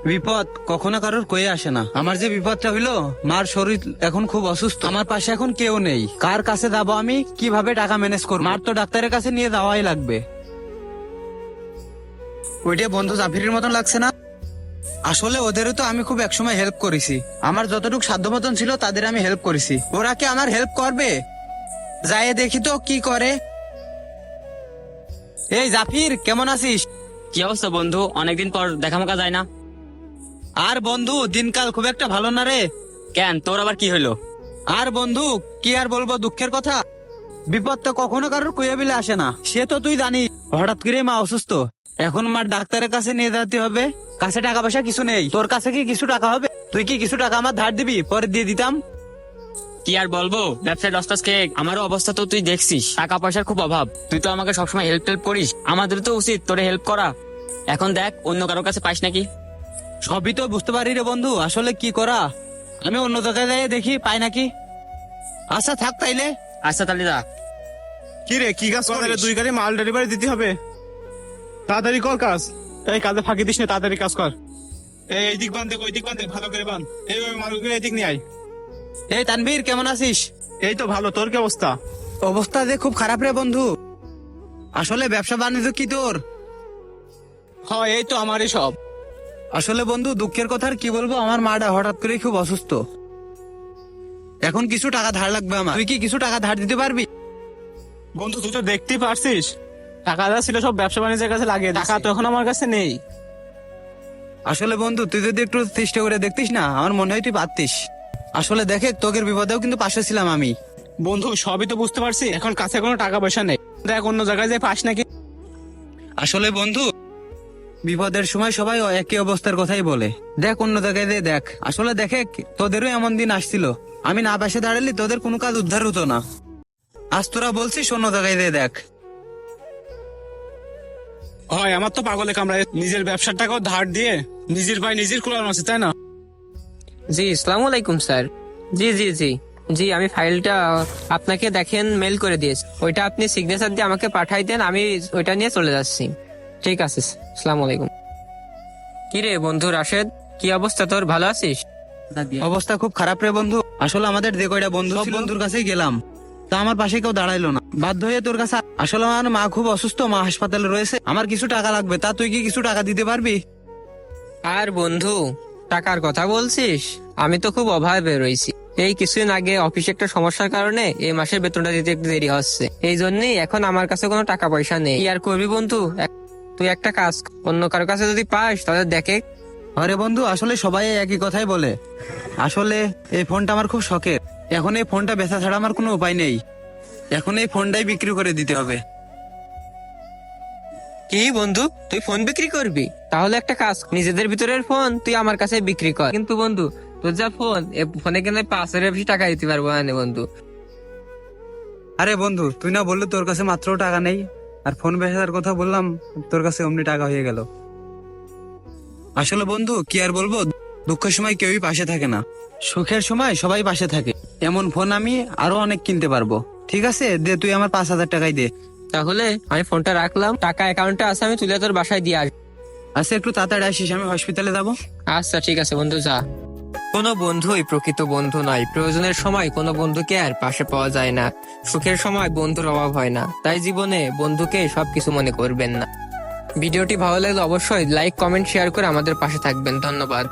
বিপদ কখনো কারোর কয়ে আসে না। আমার যে বিপদটা হইলো, মার শরীর এখন খুব অসুস্থ, আমার পাশে এখন কেউ নেই। কার কাছে যাবো আমি, কিভাবে টাকা ম্যানেজ করবো? মার তো ডাক্তারের কাছে নিয়ে যাওয়াই লাগবে। ওইটা বন্ধু জাফিরের মতন লাগছে না? আসলে ওদেরও তো আমি খুব একসময় হেল্প করেছি, আমার যতটুকু সাধ্য মতন ছিল তাদের আমি হেল্প করেছি। ওরা কি আমার হেল্প করবে? যাই দেখি তো কি করে। এই জাফির, কেমন আছিস? কি অবস্থা বন্ধু? অনেকদিন পর দেখামাখা যায় না। আর বন্ধু, দিনকাল খুব একটা ভালো না রে। কেন, তোর আবার কি হইলো? আর বন্ধু, কি আর বলবো, দুঃখের কথা। বিপদ তো কখনো কারোর কইয়া বিলে আসে না, সে তো তুই জানিস। হঠাৎ করে মা অসুস্থ, এখন মার ডাক্তারের কাছে নিয়ে যেতে হবে। কাছে টাকা পয়সা কিছু নেই। তোর কাছে কি কিছু টাকা হবে? তুই কি কিছু টাকা আমার ধার দিবি? পরে দিয়ে দিতাম। কি আর বলবো, ব্যবসায় লস খেয়ে আমারও অবস্থা তো তুই দেখছিস। টাকা পয়সার খুব অভাব। তুই তো আমাকে সবসময় হেল্প করিস, আমাদের তো উচিত তোরে হেল্প করা। এখন দেখ অন্য কারোর কাছে পাইস নাকি। সবই তো বুঝতে পারি রে বন্ধু, আসলে কি করা। আমি অন্য জায়গায় যাই দেখি পাই নাকি। আচ্ছা থাক তাইলে। আচ্ছা তাহলে যা। কি রে, কি কাজ করে? দুই গাড়ি মাল ডেলিভারি দিতে হবে, তাড়াতাড়ি কর কাজ। এই কাজে ফাঁকি দিস না, তাড়াতাড়ি কাজ কর। এই দিক বান্ধে, ওই দিক বান্ধে, ভালো করে বান্ধ। এই মালগুলো এদিক নিয়ে আয়। এই তানভীর, কেমন আছিস? এই তো ভালো, তোর কি অবস্থা? অবস্থা যে খুব খারাপ রে বন্ধু। আসলে ব্যবসা বাণিজ্য কি তোর? হ্যাঁ, এই তো আমারই সব। আসলে বন্ধু, দুঃখের কথা আর কি বলবো, আমার মাটা হঠাৎ করে খুব অসুস্থ। এখন কিছু টাকা ধার লাগবে আমার। তুই কি কিছু টাকা ধার দিতে পারবি? বন্ধু তুই তো দেখতেই পারছিস, টাকা যা ছিল সব ব্যবসা বাণিজ্যের কাছে লাগিয়ে দিছি। টাকা তো এখন আমার কাছে নেই। আসলে বন্ধু, তুই যদি একটু চেষ্টা করে দেখতিস না, আমার মনে হয় তুই পারতিস। আসলে দেখে, তোকের বিপদেও কিন্তু পাশে ছিলাম আমি। বন্ধু সবই তো বুঝতে পারছি, এখন কাছে কোনো টাকা পয়সা নেই। দেখ অন্য জায়গায় যাই পাস নাকি। আসলে বন্ধু, বিপদের সময় সবাই একই অবস্থার কথাই বলে। দেখ অন্য জায়গায় দিয়ে দেখ। আসলে দেখে, তোদেরও এমন দিন আসছিল, আমি না পাশে দাঁড়ালি তোদের কোনো কাজ উদ্ধার হতো না। আজ তোরা বলছিস অন্য জায়গায় দিয়ে দেখ। হয়, আমার তো পাগলে কামড়ায়। নিজের ব্যবসার টাকাও ধার দিয়ে নিজের পায়ে নিজের কুলানো আছে, তাই না? জি, আসসালামু আলাইকুম স্যার। জি জি জি জি, আমি ফাইলটা আপনাকে দেখেন মেল করে দিয়েছি। ওইটা আপনি সিগনেচার দিয়ে আমাকে পাঠাই দেন, আমি ওইটা নিয়ে চলে যাচ্ছি। ঠিক আছে, আসসালামু আলাইকুম। কি রে বন্ধু রাশেদ, কি অবস্থা তোর? ভালো আছিস? অবস্থা খুব খারাপ রে বন্ধু। আসলে আমাদের যে কয়টা বন্ধু সব বন্ধুর কাছেই গেলাম, তা আমার পাশে কেউ দাঁড়াইলো না। বাধ্য হয়ে তোর কাছে। আসলে আমার মা খুব অসুস্থ, মা হাসপাতালে রয়েছে, আমার কিছু টাকা লাগবে। তা তুই কি কিছু টাকা দিতে পারবি? আর বন্ধু, টাকার কথা বলছিস? আমি তো খুব অভাবে রয়েছি। এই কিছুদিন আগে অফিসে একটা সমস্যার কারণে এই মাসের বেতনটা দিতে একটু দেরি হচ্ছে। এই জন্যই এখন আমার কাছে কোনো টাকা পয়সা নেই। কি আর করবি বন্ধু, তুই একটা কাজ কর, অন্য কারোর কাছে যদি পাস তাহলে দেখে। আরে বন্ধু, আসলে সবাই একই কথাই বলে। আসলে এই ফোনটা আমার খুব শখের, এখন এই ফোনটা বেচা ছাড়া আমার কোনো উপায় নেই। এখন এই ফোনটাই বিক্রি করে দিতে হবে। কি বন্ধু, তুই ফোন বিক্রি করবি? তাহলে একটা কাজ, নিজেদের ভিতরের ফোন তুই আমার কাছে বিক্রি কর। কিন্তু বন্ধু, তোর যা ফোন, এ ফোনে কিন্তু 5,000 বেশি টাকা দিতে পারবো না বন্ধু। আরে বন্ধু, তুই না বললি তোর কাছে মাত্র টাকা নেই, আর ফোন বেচার কথা বললাম, তোর কাছে অমনি টাকা হয়ে গেল। আসলে বন্ধু, কি আর বলবো, দুঃখের সময় কেউই পাশে থাকে না, সুখের সময় সবাই পাশে থাকে। এমন ফোন আমি আরো অনেক কিনতে পারবো। ঠিক আছে, দে তুই আমার 5,000 টাকাই দে। তাহলে আমি ফোনটা রাখলাম, টাকা অ্যাকাউন্টে আছে, আমি তুলে তোর বাসায় দিয়ে আসবো। আচ্ছা, একটু তাড়াতাড়ি আসিস, আমি হসপিটালে যাবো। আচ্ছা ঠিক আছে বন্ধু, যা। কোনো বন্ধুই প্রকৃত বন্ধু নয়। প্রয়োজনের সময় কোনো বন্ধুকে আর পাশে পাওয়া যায় না। সুখের সময় বন্ধুর অভাব হয় না। তাই জীবনে বন্ধুকে সবকিছু মনে করবেন না। ভিডিওটি ভালো লাগলে অবশ্যই লাইক, কমেন্ট, শেয়ার করে আমাদের পাশে থাকবেন। ধন্যবাদ।